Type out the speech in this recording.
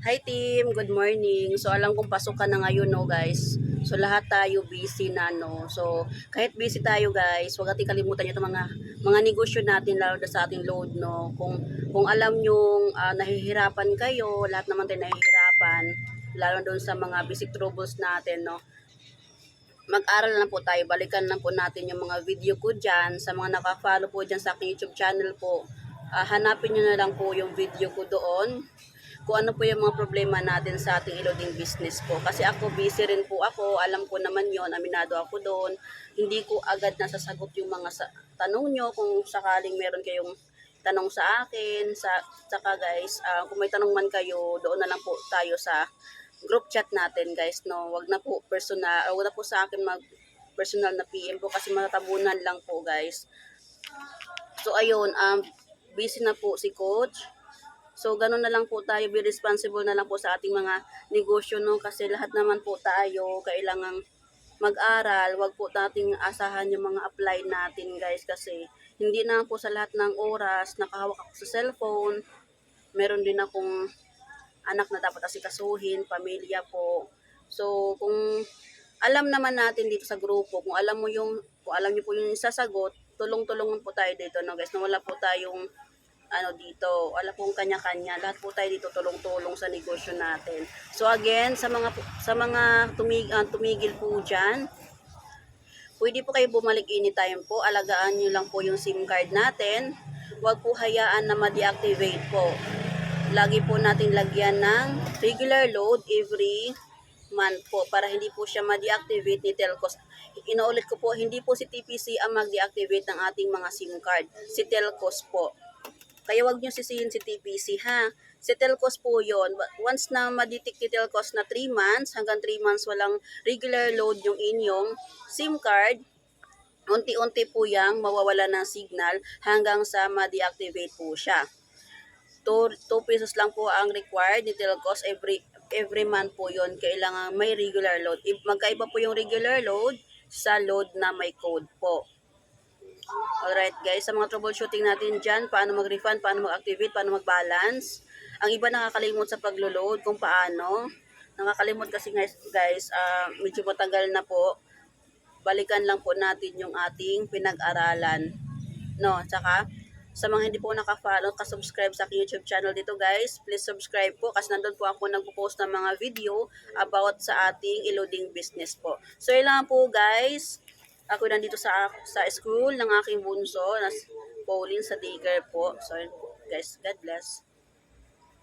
Hi team, good morning. So alam kong pasok ka na ngayon no guys. So lahat tayo busy na no. So kahit busy tayo guys, huwag natin kalimutan yung mga negosyo natin lalo na sa ating load no. Kung alam nyo nahihirapan kayo, lahat naman tayo nahihirapan lalo doon sa mga basic troubles natin no. Mag-aral lang po tayo, balikan lang po natin yung mga video ko dyan, sa mga naka-follow po dyan sa aking YouTube channel po, hanapin nyo na lang po yung video ko doon, kung ano po yung mga problema natin sa ating e-loading business po. Kasi ako, busy rin po ako, alam ko naman yon, aminado ako doon, hindi ko agad nasasagot yung mga tanong nyo, kung sakaling meron kayong tanong sa akin, saka guys, kung may tanong man kayo, doon na lang po tayo sa group chat natin guys no, wag na po personal, wag na po sa akin mag personal na PM po kasi matatabunan lang po guys. So ayun, busy na po si coach. So ganun na lang po tayo, be responsible na lang po sa ating mga negosyo no, kasi lahat naman po tayo kailangang mag-aral, wag po nating asahan yung mga apply natin guys, kasi hindi na po sa lahat ng oras nakahawak ako sa cellphone. Meron din akong anak na dapat asikasuhin, pamilya po. So, kung alam naman natin dito sa grupo, kung alam niyo po yung sasagot, tulong-tulungan po tayo dito, no guys, na wala po tayong dito, wala pong kanya-kanya, lahat po tayo dito tulong-tulong sa negosyo natin. So again, sa mga tumigil po diyan, pwede po kayo bumalik anytime po, alagaan niyo lang po yung SIM card natin, huwag po hayaan na ma-deactivate po. Lagi po natin lagyan ng regular load every month po para hindi po siya ma-deactivate ni Telcos. Inuulit ko po, hindi po si TPC ang mag-deactivate ng ating mga SIM card. Si Telcos po. Kaya wag niyo sisihin si TPC ha. Si Telcos po yon. Once na ma-detect ni Telcos na 3 months, hanggang 3 months walang regular load yung inyong SIM card, unti-unti po yang mawawala ng signal hanggang sa ma-deactivate po siya. 2 pesos lang po ang required ni Telcos every month po yon. Kailangan may regular load. Magkaiba po yung regular load sa load na may code po. Alright guys, sa mga troubleshooting natin dyan, paano mag-refund, paano mag-activate, paano mag-balance. Ang iba nakakalimot sa paglo-load kung paano. Nakakalimot kasi guys, medyo matagal na po. Balikan lang po natin yung ating pinag-aralan. No, tsaka sa mga hindi po naka-follow, ka-subscribe sa aking YouTube channel dito guys, please subscribe po kasi nandun po ako nagpo-post ng mga video about sa ating e-loading business po. So yun lang po guys, ako nandito sa school ng aking bunso, na Pauline sa daycare po. So yun po guys, God bless.